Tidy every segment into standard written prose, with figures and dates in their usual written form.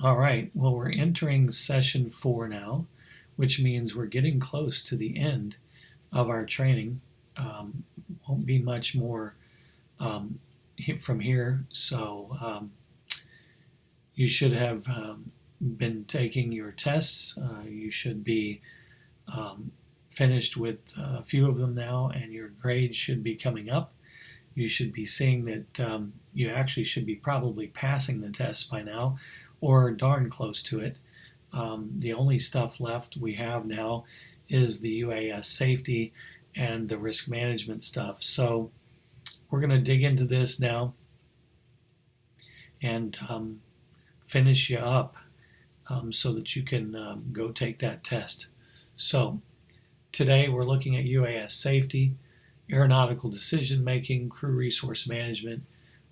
All right, well, we're entering session 4 now, which means we're getting close to the end of our training. Won't be much more um, from here, so you should have been taking your tests. You should be um, finished with a few of them now, and your grades should be coming up. You should be seeing that you actually should be probably passing the test by now, or darn close to it. The only stuff left we have now is the UAS safety and the risk management stuff. So we're going to dig into this now and finish you up so that you can go take that test. So today we're looking at UAS safety, aeronautical decision making, crew resource management,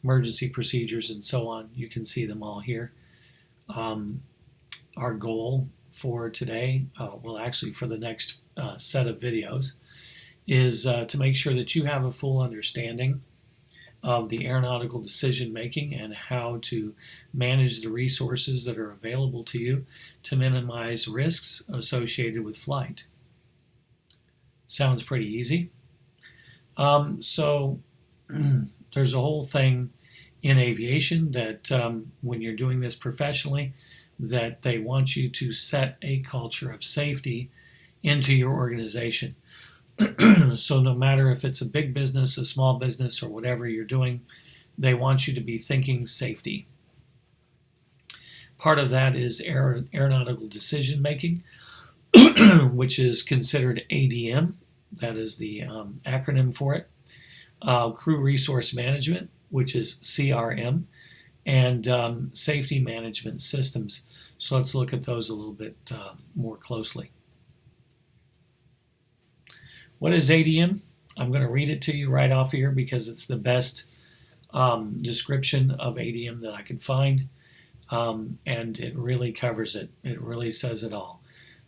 emergency procedures, and so on. You can see them all here. Um, our goal for today, well, actually for the next set of videos, is to make sure that you have a full understanding of the aeronautical decision making and how to manage the resources that are available to you to minimize risks associated with flight. Sounds pretty easy. So there's a whole thing in aviation that when you're doing this professionally, that they want you to set a culture of safety into your organization. So no matter if it's a big business, a small business, or whatever you're doing, they want you to be thinking safety. Part of that is aeronautical decision making, which is considered ADM. That is the acronym for it. Crew resource management, which is CRM, and safety management systems. So let's look at those a little bit more closely. What is ADM? I'm going to read it to you right off here because it's the best description of ADM that I could find, and it really covers it. It really says it all.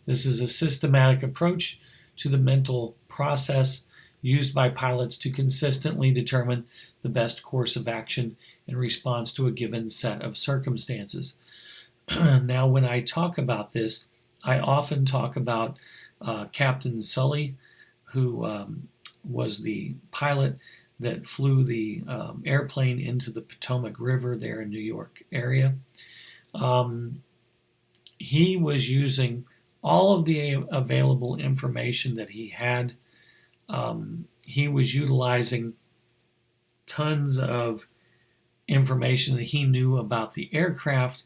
This is a systematic approach to the mental process used by pilots to consistently determine the best course of action in response to a given set of circumstances. Now, when I talk about this, I often talk about Captain Sully, who was the pilot that flew the airplane into the Potomac River there in New York area. He was using all of the available information that he had. He was utilizing tons of information that he knew about the aircraft,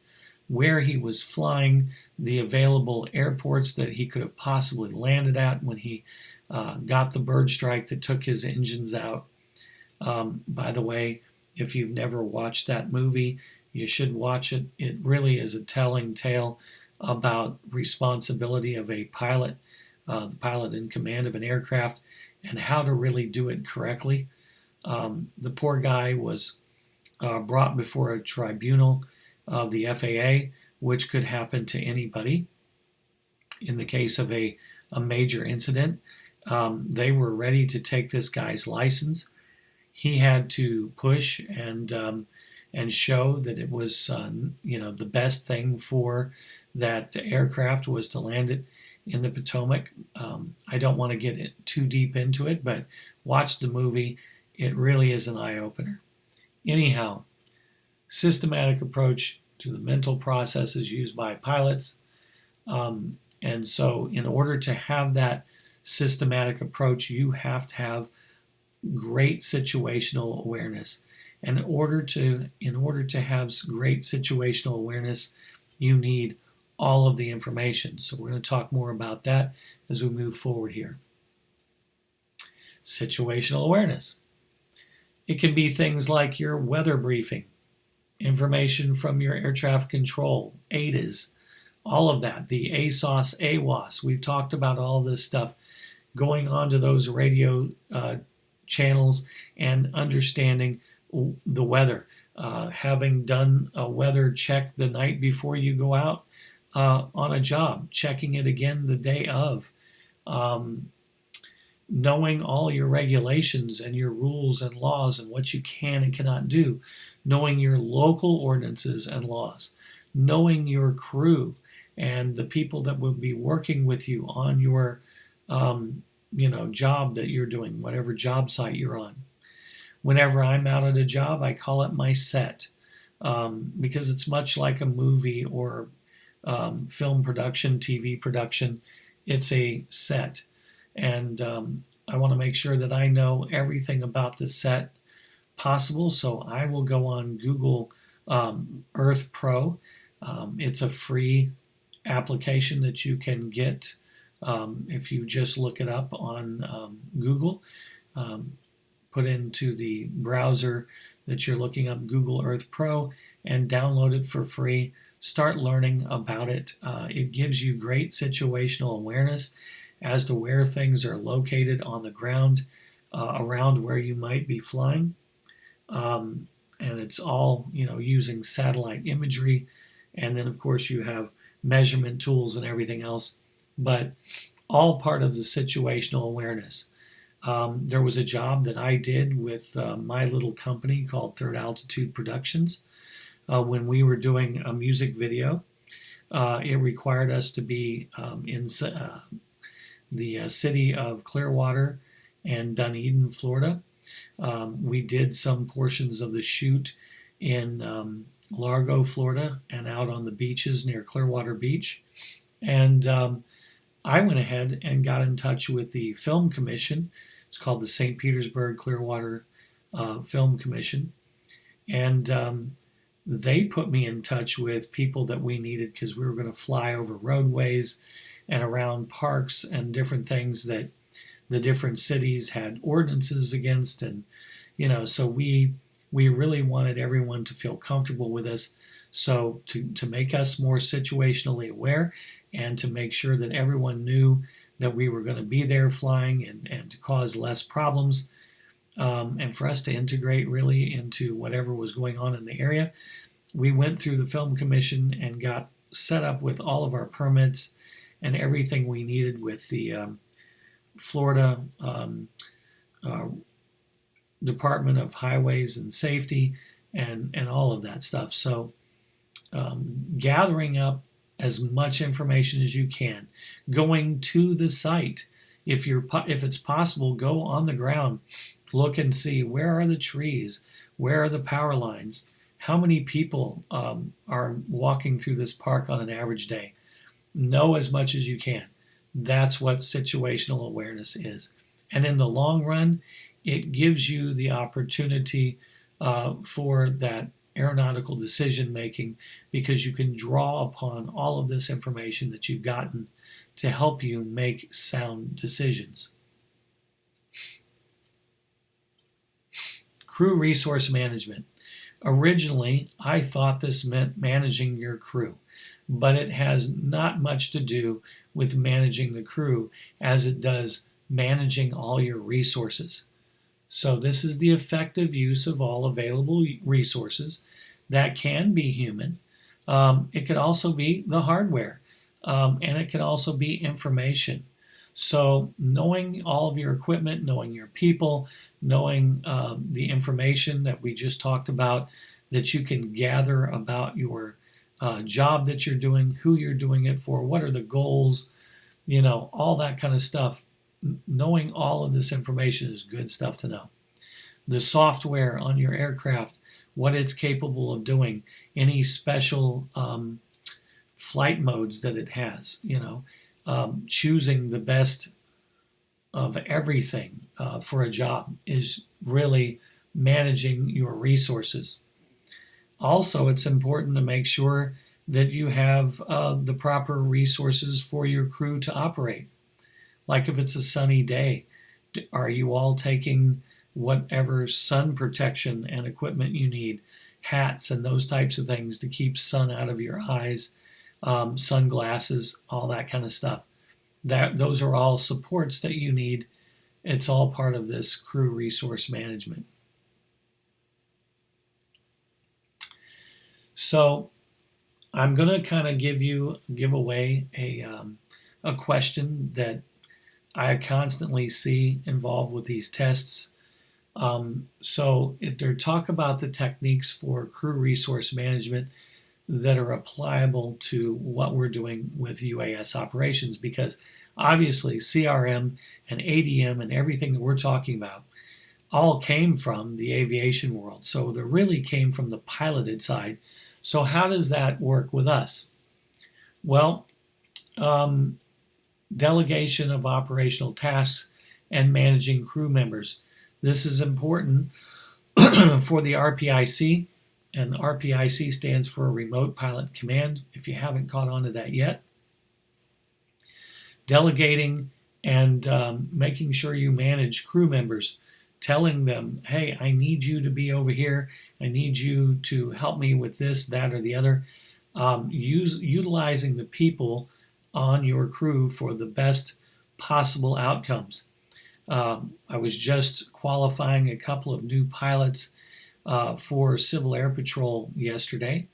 where he was flying, the available airports that he could have possibly landed at when he got the bird strike that took his engines out. By the way, if you've never watched that movie, you should watch it. It really is a telling tale about responsibility of a pilot, the pilot in command of an aircraft, and how to really do it correctly. The poor guy was brought before a tribunal of the FAA, which could happen to anybody in the case of a major incident. They were ready to take this guy's license. He had to push and show that it was the best thing for that aircraft was to land it in the Potomac. I don't want to get too deep into it, but watch the movie. It really is an eye-opener. Anyhow, systematic approach to the mental processes used by pilots. And so in order to have that systematic approach, you have to have great situational awareness. And in order to have great situational awareness, you need all of the information. So we're going to talk more about that as we move forward here. Situational awareness. It can be things like your weather briefing, information from your air traffic control, ATIS, all of that, the ASOS, AWOS. We've talked about all this stuff, going on to those radio channels and understanding the weather. Having done a weather check the night before you go out on a job, checking it again the day of. Knowing all your regulations and your rules and laws and what you can and cannot do, knowing your local ordinances and laws, knowing your crew and the people that will be working with you on your job that you're doing, whatever job site you're on. Whenever I'm out at a job, I call it my set, because it's much like a movie or film production, TV production. It's a set. And I want to make sure that I know everything about the set possible. So I will go on Google Earth Pro. It's a free application that you can get if you just look it up on Google. Put into the browser that you're looking up Google Earth Pro and download it for free. Start learning about it. It gives you great situational awareness as to where things are located on the ground around where you might be flying. And it's all using satellite imagery, and then of course you have measurement tools and everything else, but all part of the situational awareness. There was a job that I did with my little company called Third Altitude Productions when we were doing a music video. It required us to be in the city of Clearwater and Dunedin, Florida. We did some portions of the shoot in Largo, Florida, and out on the beaches near Clearwater Beach. And I went ahead and got in touch with the Film Commission. It's called the St. Petersburg Clearwater Film Commission. And they put me in touch with people that we needed because we were going to fly over roadways and around parks and different things that the different cities had ordinances against. And, so we really wanted everyone to feel comfortable with us. So to make us more situationally aware and to make sure that everyone knew that we were going to be there flying and to cause less problems, and for us to integrate really into whatever was going on in the area, we went through the Film Commission and got set up with all of our permits and everything we needed with the Florida Department of Highways and Safety and all of that stuff. So gathering up as much information as you can, going to the site. If it's possible, go on the ground, look and see where are the trees, where are the power lines, how many people are walking through this park on an average day. Know as much as you can. That's what situational awareness is. And in the long run, it gives you the opportunity for that aeronautical decision making, because you can draw upon all of this information that you've gotten to help you make sound decisions. Crew resource management. Originally, I thought this meant managing your crew, but it has not much to do with managing the crew as it does managing all your resources. So this is the effective use of all available resources. That can be human. It could also be the hardware, and it can also be information. So knowing all of your equipment, knowing your people, knowing the information that we just talked about that you can gather about your job that you're doing, who you're doing it for, what are the goals, all that kind of stuff. Knowing all of this information is good stuff to know. The software on your aircraft, what it's capable of doing, any special flight modes that it has, choosing the best of everything for a job is really managing your resources. Also, it's important to make sure that you have the proper resources for your crew to operate. Like if it's a sunny day, are you all taking whatever sun protection and equipment you need, hats and those types of things to keep sun out of your eyes, sunglasses, all that kind of stuff. Those are all supports that you need. It's all part of this crew resource management. So I'm going to kind of give away a question that I constantly see involved with these tests. So if they talk about the techniques for crew resource management, that are applicable to what we're doing with UAS operations, because obviously CRM and ADM and everything that we're talking about all came from the aviation world. So they really came from the piloted side. So how does that work with us? Well, delegation of operational tasks and managing crew members. This is important for the RPIC, and the RPIC stands for Remote Pilot Command, if you haven't caught on to that yet. Delegating and making sure you manage crew members, telling them, hey, I need you to be over here. I need you to help me with this, that, or the other. Utilizing the people on your crew for the best possible outcomes. I was just qualifying a couple of new pilots for Civil Air Patrol yesterday,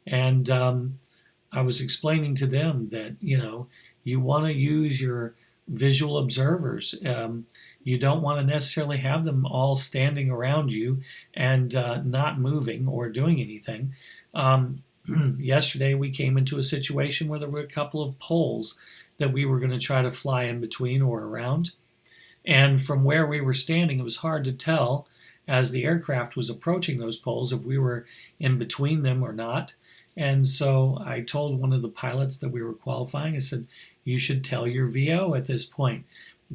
and I was explaining to them that, you want to use your visual observers. You don't want to necessarily have them all standing around you and not moving or doing anything. Yesterday we came into a situation where there were a couple of poles that we were going to try to fly in between or around. And from where we were standing, it was hard to tell as the aircraft was approaching those poles if we were in between them or not. And so I told one of the pilots that we were qualifying, I said, you should tell your VO at this point.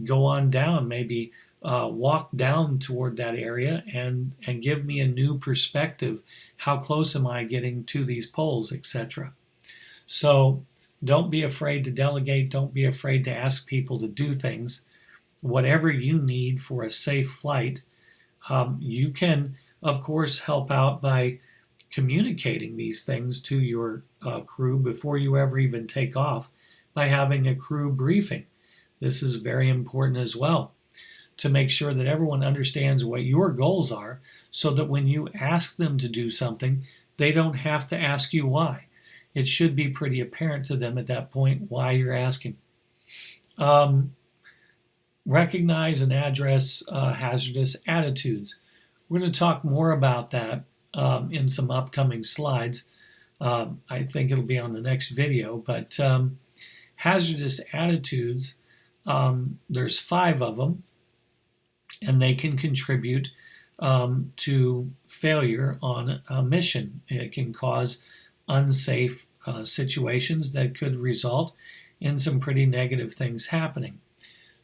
Go on down, maybe walk down toward that area and give me a new perspective. How close am I getting to these poles, etc. So don't be afraid to delegate. Don't be afraid to ask people to do things. Whatever you need for a safe flight, you can, of course, help out by communicating these things to your crew before you ever even take off by having a crew briefing. This is very important as well, to make sure that everyone understands what your goals are, so that when you ask them to do something, they don't have to ask you why. It should be pretty apparent to them at that point why you're asking. Recognize and address hazardous attitudes. We're going to talk more about that in some upcoming slides. I think it'll be on the next video, but hazardous attitudes, there's 5 of them, and they can contribute to failure on a mission. It can cause unsafe situations that could result in some pretty negative things happening.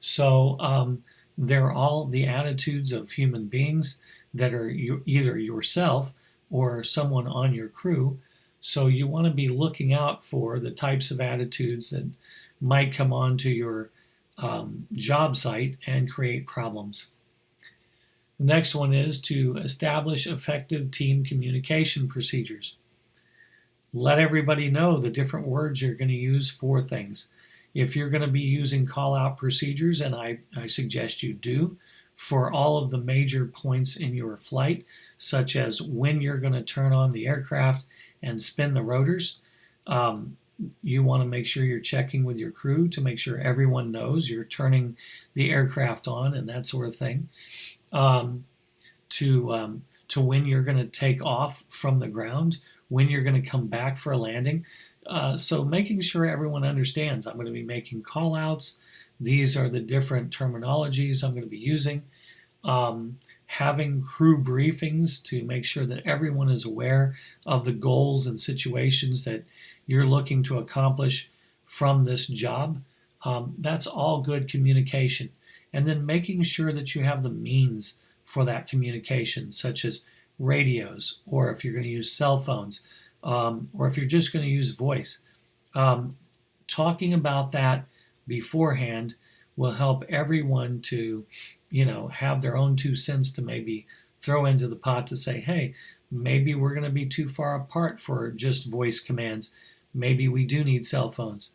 So they're all the attitudes of human beings that are either yourself or someone on your crew. So you want to be looking out for the types of attitudes that might come onto your job site and create problems. The next one is to establish effective team communication procedures. Let everybody know the different words you're going to use for things. If you're going to be using call-out procedures, and I suggest you do, for all of the major points in your flight, such as when you're going to turn on the aircraft and spin the rotors, you want to make sure you're checking with your crew to make sure everyone knows you're turning the aircraft on and that sort of thing. To when you're going to take off from the ground, when you're going to come back for a landing. So making sure everyone understands, I'm going to be making call outs. These are the different terminologies I'm going to be using. Having crew briefings to make sure that everyone is aware of the goals and situations that you're looking to accomplish from this job. That's all good communication. And then making sure that you have the means for that communication, such as radios, or if you're going to use cell phones, or if you're just going to use voice. Talking about that beforehand will help everyone to, have their own 2 cents to maybe throw into the pot to say, hey, maybe we're going to be too far apart for just voice commands. Maybe we do need cell phones.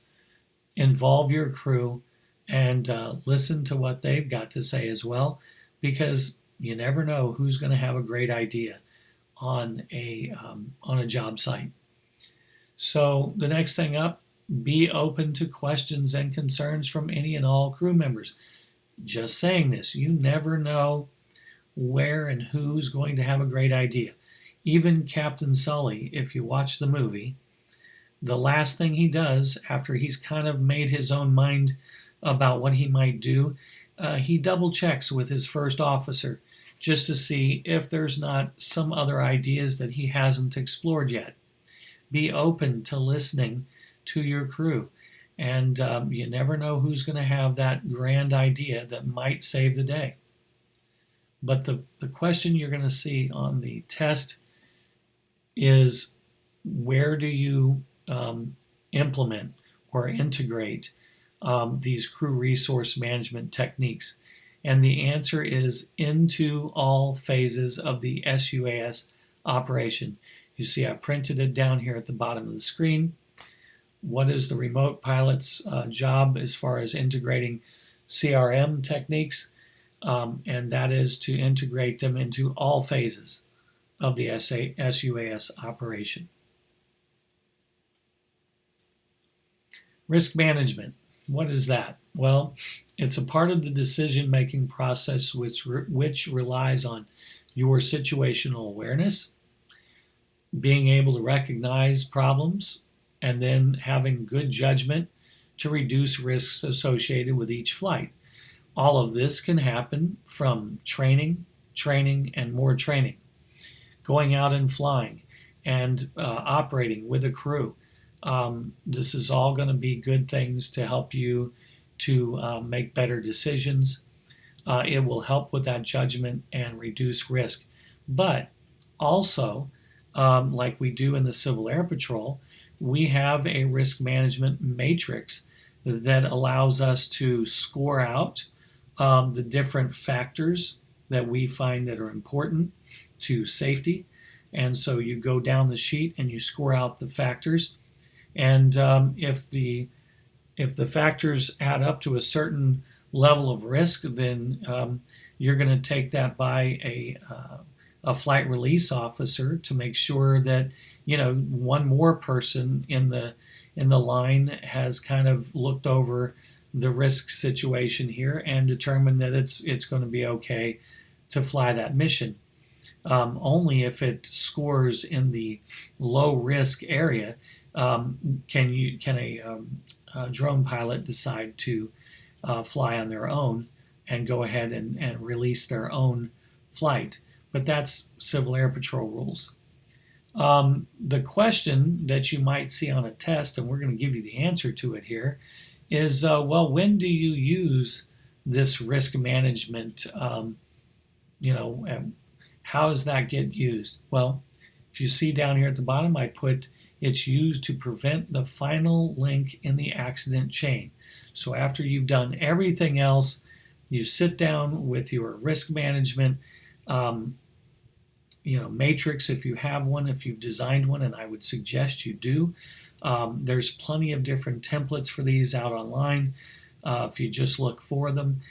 Involve your crew and listen to what they've got to say as well, because you never know who's going to have a great idea on a job site. So the next thing up, be open to questions and concerns from any and all crew members. Just saying this, you never know where and who's going to have a great idea. Even Captain Sully, if you watch the movie, the last thing he does after he's kind of made his own mind about what he might do, he double checks with his first officer just to see if there's not some other ideas that he hasn't explored yet. Be open to listening to your crew. And you never know who's going to have that grand idea that might save the day. But the question you're going to see on the test is, where do you implement or integrate these crew resource management techniques? And the answer is into all phases of the SUAS operation. You see I printed it down here at the bottom of the screen. What is the remote pilot's job as far as integrating CRM techniques? And that is to integrate them into all phases of the SUAS operation. Risk management. What is that? Well, it's a part of the decision-making process which relies on your situational awareness, being able to recognize problems, and then having good judgment to reduce risks associated with each flight. All of this can happen from training, and more training, going out and flying, and operating with a crew. This is all going to be good things to help you to make better decisions. It will help with that judgment and reduce risk. But also, like we do in the Civil Air Patrol, we have a risk management matrix that allows us to score out the different factors that we find that are important to safety. And so you go down the sheet and you score out the factors. And if the factors add up to a certain level of risk, then you're going to take that by a flight release officer to make sure that one more person in the line has kind of looked over the risk situation here and determined that it's going to be okay to fly that mission. Only if it scores in the low risk area can a drone pilot decide to fly on their own and go ahead and release their own flight. But that's Civil Air Patrol rules. The question that you might see on a test, and we're going to give you the answer to it here, is, well, when do you use this risk management? How does that get used? Well, if you see down here at the bottom, I put it's used to prevent the final link in the accident chain. So after you've done everything else, you sit down with your risk management matrix if you have one, if you've designed one, and I would suggest you do. There's plenty of different templates for these out online. If you just look for them,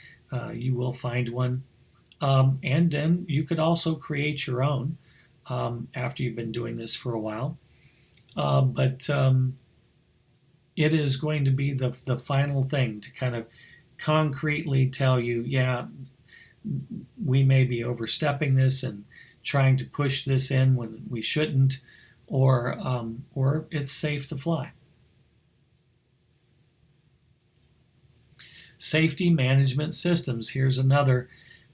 you will find one. And then you could also create your own after you've been doing this for a while. But it is going to be the final thing to kind of concretely tell you, yeah, we may be overstepping this and trying to push this in when we shouldn't, or it's safe to fly. Safety Management Systems. Here's another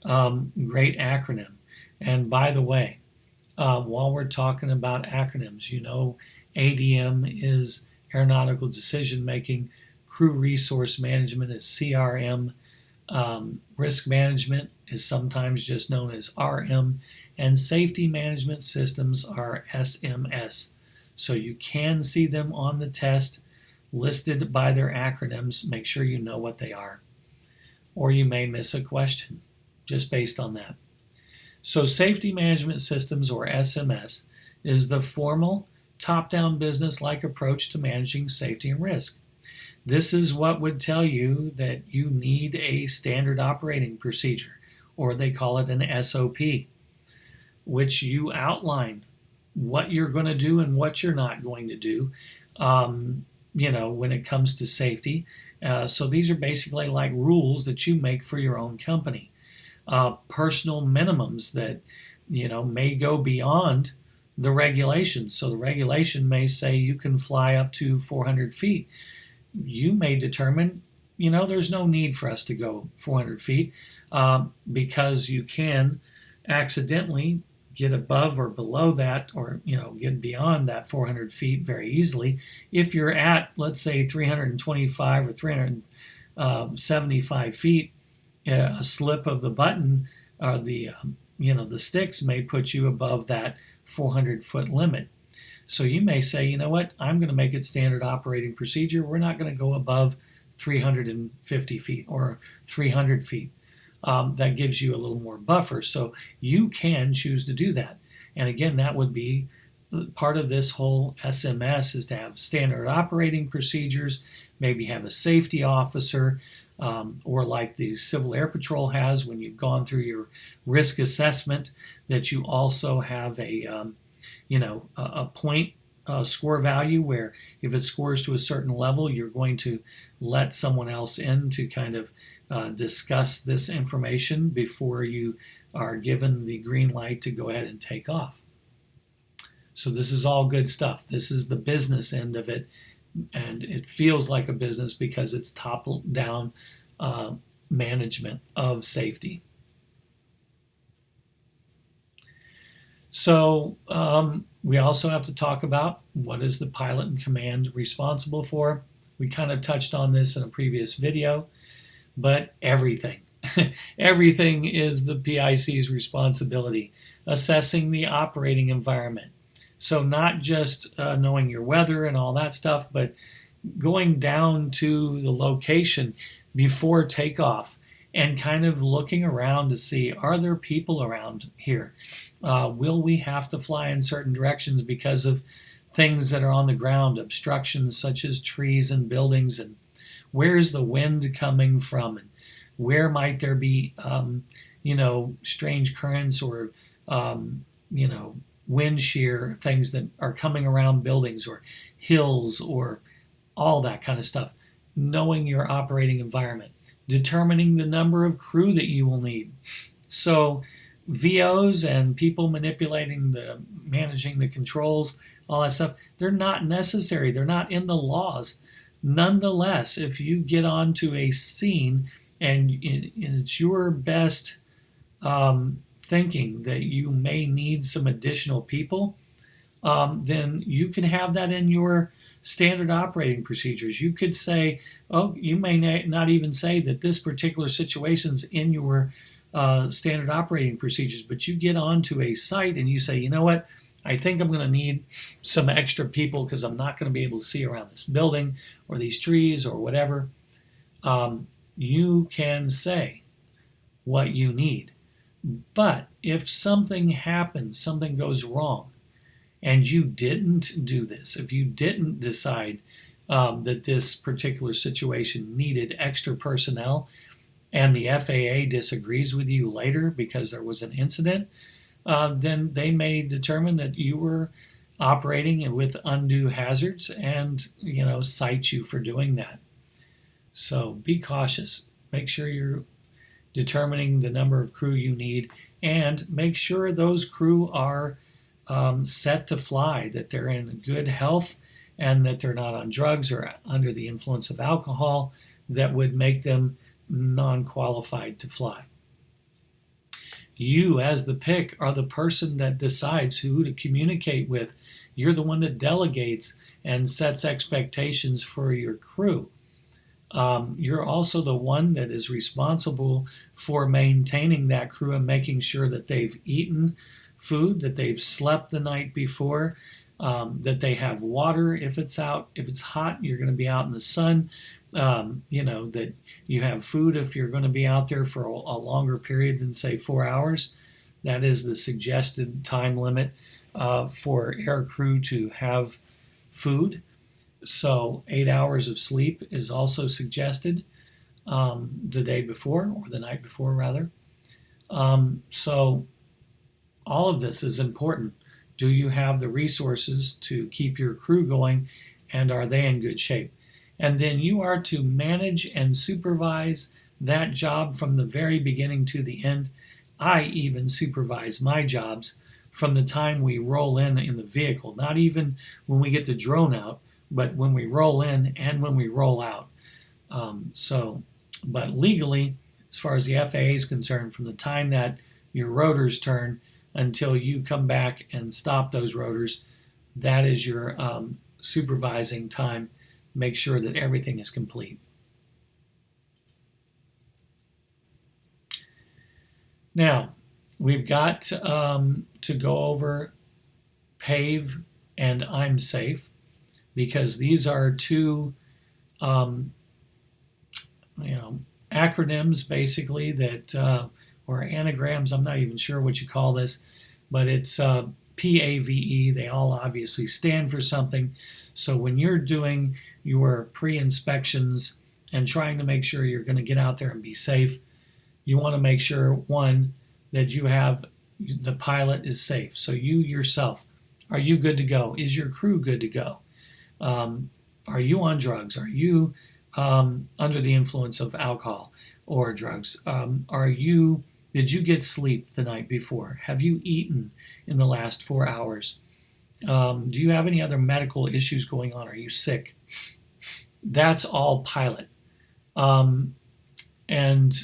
great acronym. And by the way, while we're talking about acronyms, ADM is Aeronautical Decision Making, Crew Resource Management is CRM, Risk Management is sometimes just known as RM, and Safety Management Systems are SMS. So you can see them on the test listed by their acronyms. Make sure you know what they are, or you may miss a question just based on that. So Safety Management Systems, or SMS, is the formal, top-down business-like approach to managing safety and risk. This is what would tell you that you need a standard operating procedure, or they call it an SOP, which you outline what you're going to do and what you're not going to do, when it comes to safety. So these are basically like rules that you make for your own company. Personal minimums that may go beyond the regulations. So the regulation may say you can fly up to 400 feet. You may determine, there's no need for us to go 400 feet because you can accidentally get above or below that, or get beyond that 400 feet very easily if you're at, let's say, 325 or 375 feet. A slip of the button or the sticks may put you above that 400-foot limit. So you may say, you know what, I'm going to make it standard operating procedure. We're not going to go above 350 feet or 300 feet. That gives you a little more buffer. So you can choose to do that. And again, that would be part of this whole SMS, is to have standard operating procedures, maybe have a safety officer, or like the Civil Air Patrol has when you've gone through your risk assessment, that you also have a point score value where if it scores to a certain level, you're going to let someone else in to kind of discuss this information before you are given the green light to go ahead and take off. So this is all good stuff. This is the business end of it, and it feels like a business because it's top-down management of safety. So we also have to talk about what is the pilot in command responsible for. We kind of touched on this in a previous video, but everything. Everything is the PIC's responsibility. Assessing the operating environment. So not just knowing your weather and all that stuff, but going down to the location before takeoff and kind of looking around to see, are there people around here? Will we have to fly in certain directions because of things that are on the ground, obstructions such as trees and buildings, and where's the wind coming from, and where might there be strange currents or wind shear things that are coming around buildings or hills or all that kind of stuff. Knowing your operating environment, determining the number of crew that you will need. So VOs and people managing the controls, all that stuff, they're not necessary. They're not in the laws. Nonetheless, if you get onto a scene and it's your best thinking that you may need some additional people, then you can have that in your standard operating procedures. You could say, you may not even say that this particular situation's in your standard operating procedures, but you get onto a site and you say, you know what, I think I'm going to need some extra people because I'm not going to be able to see around this building or these trees or whatever. You can say what you need. But if something happens, something goes wrong, and you didn't do this, if you didn't decide that this particular situation needed extra personnel, and the FAA disagrees with you later because there was an incident, then they may determine that you were operating with undue hazards and cite you for doing that. So be cautious. Make sure you're determining the number of crew you need, and make sure those crew are set to fly, that they're in good health, and that they're not on drugs or under the influence of alcohol that would make them non-qualified to fly. You, as the pick, are the person that decides who to communicate with. You're the one that delegates and sets expectations for your crew. You're also the one that is responsible for maintaining that crew and making sure that they've eaten food, that they've slept the night before, that they have water if it's out. If it's hot, you're going to be out in the sun. That you have food if you're going to be out there for a longer period than, say, 4 hours. That is the suggested time limit for air crew to have food. So 8 hours of sleep is also suggested the day before, or the night before, rather. So all of this is important. Do you have the resources to keep your crew going, and are they in good shape? And then you are to manage and supervise that job from the very beginning to the end. I even supervise my jobs from the time we roll in the vehicle, not even when we get the drone out, but when we roll in and when we roll out. But legally, as far as the FAA is concerned, from the time that your rotors turn until you come back and stop those rotors, that is your supervising time. Make sure that everything is complete. Now, we've got to go over PAVE and I'm Safe, because these are two acronyms basically that or anagrams. I'm not even sure what you call this, but it's PAVE. They all obviously stand for something. So when you're doing your pre-inspections and trying to make sure you're going to get out there and be safe, you want to make sure, one, that you have the pilot is safe. So you yourself, are you good to go? Is your crew good to go? Are you on drugs? Are you under the influence of alcohol or drugs? Did you get sleep the night before? Have you eaten in the last 4 hours? Do you have any other medical issues going on? Are you sick? That's all pilot. And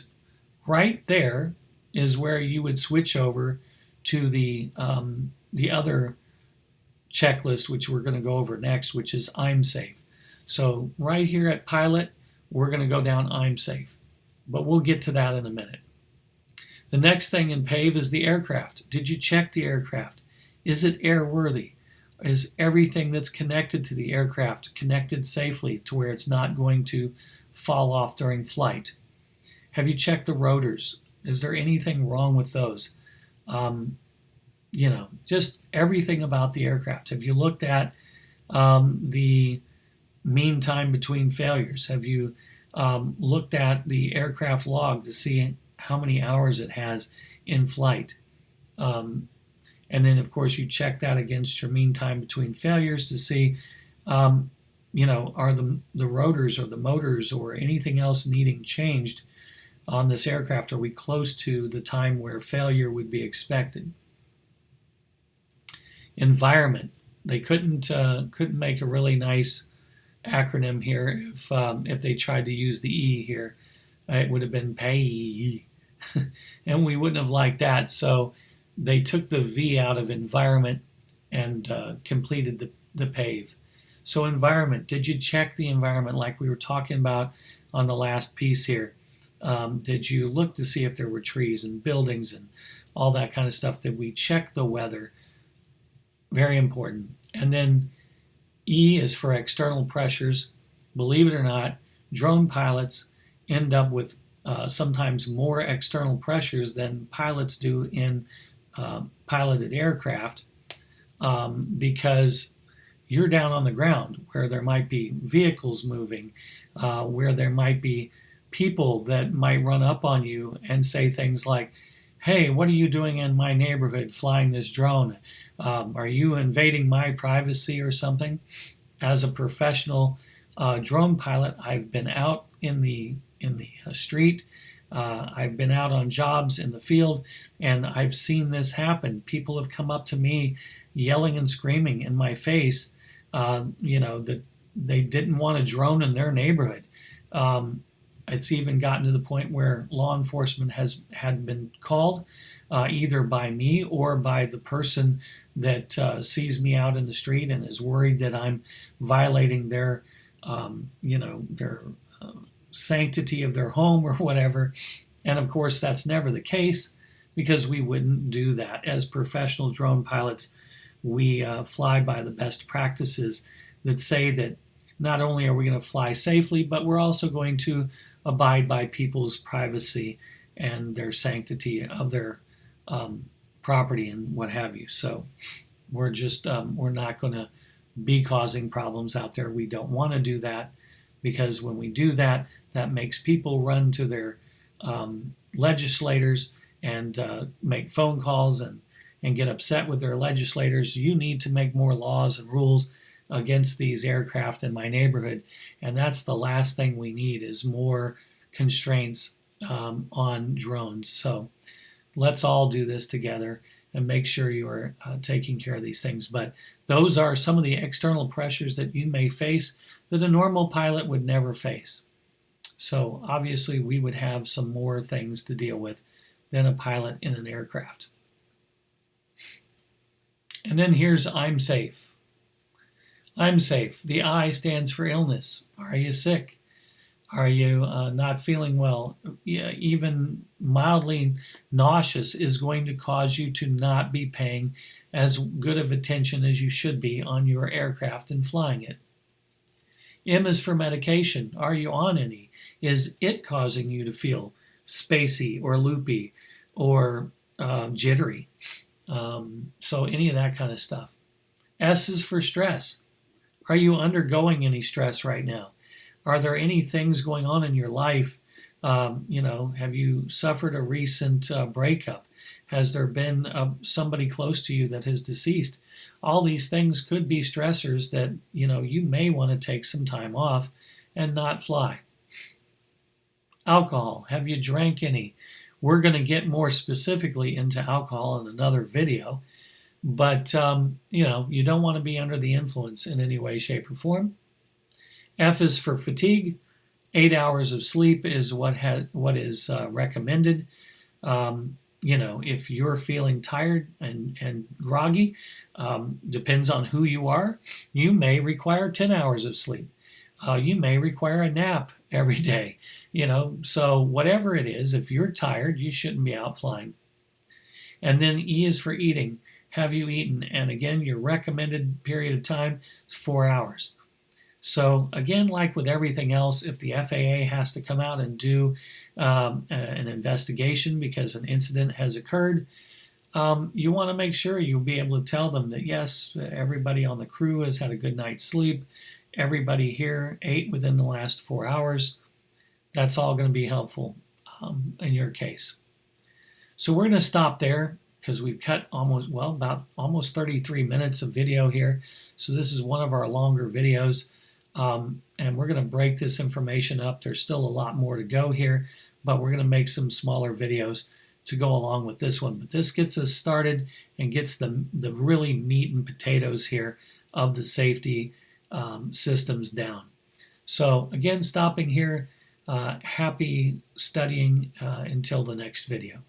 right there is where you would switch over to the other checklist, which we're going to go over next, which is I'm Safe. So right here at pilot, we're going to go down I'm Safe, but we'll get to that in a minute. The next thing in PAVE is the aircraft. Did you check the aircraft? Is it airworthy? Is everything that's connected to the aircraft connected safely to where it's not going to fall off during flight? Have you checked the rotors? Is there anything wrong with those? Just everything about the aircraft. Have you looked at the mean time between failures? Have you looked at the aircraft log to see how many hours it has in flight? And then, of course, you check that against your mean time between failures to see, are the rotors or the motors or anything else needing changed on this aircraft? Are we close to the time where failure would be expected? Environment. They couldn't make a really nice acronym here if they tried to use the E here. It would have been PAVE, and we wouldn't have liked that. So they took the V out of environment and completed the PAVE. So environment, did you check the environment like we were talking about on the last piece here? Did you look to see if there were trees and buildings and all that kind of stuff? Did we check the weather? Very important. And then E is for external pressures. Believe it or not, drone pilots end up with sometimes more external pressures than pilots do in piloted aircraft because you're down on the ground where there might be vehicles moving, where there might be people that might run up on you and say things like, hey, what are you doing in my neighborhood flying this drone? Are you invading my privacy or something? As a professional drone pilot, I've been out in the street. I've been out on jobs in the field, and I've seen this happen. People have come up to me yelling and screaming in my face, that they didn't want a drone in their neighborhood. It's even gotten to the point where law enforcement had been called, either by me or by the person that sees me out in the street and is worried that I'm violating their sanctity of their home or whatever. And of course, that's never the case because we wouldn't do that. As professional drone pilots, we fly by the best practices that say that not only are we going to fly safely, but we're also going to abide by people's privacy and their sanctity of their property and what have you. So we're just we're not going to be causing problems out there. We don't want to do that because when we do that, that makes people run to their legislators and make phone calls and get upset with their legislators. You need to make more laws and rules against these aircraft in my neighborhood. And that's the last thing we need is more constraints on drones. So let's all do this together. and make sure you are taking care of these things. But those are some of the external pressures that you may face that a normal pilot would never face. So obviously we would have some more things to deal with than a pilot in an aircraft. And then here's I'm safe. I'm safe. The I stands for illness. Are you sick? Are you not feeling well? Yeah, even mildly nauseous is going to cause you to not be paying as good of attention as you should be on your aircraft and flying it. M is for medication. Are you on any? Is it causing you to feel spacey or loopy or jittery? So any of that kind of stuff. S is for stress. Are you undergoing any stress right now? Are there any things going on in your life? Have you suffered a recent breakup? Has there been somebody close to you that has deceased? All these things could be stressors that, you may want to take some time off and not fly. Alcohol. Have you drank any? We're going to get more specifically into alcohol in another video. But, you don't want to be under the influence in any way, shape, or form. F is for fatigue. 8 hours of sleep is what is recommended. If you're feeling tired and groggy, depends on who you are. You may require 10 hours of sleep. You may require a nap every day. So whatever it is, if you're tired, you shouldn't be out flying. And then E is for eating. Have you eaten? And again, your recommended period of time is 4 hours. So again, like with everything else, if the FAA has to come out and do an investigation because an incident has occurred, you want to make sure you'll be able to tell them that yes, everybody on the crew has had a good night's sleep. Everybody here ate within the last 4 hours. That's all going to be helpful in your case. So we're going to stop there because we've cut about almost 33 minutes of video here. So this is one of our longer videos. And we're going to break this information up. There's still a lot more to go here, but we're going to make some smaller videos to go along with this one. But this gets us started and gets the really meat and potatoes here of the safety systems down. So again, stopping here. Happy studying until the next video.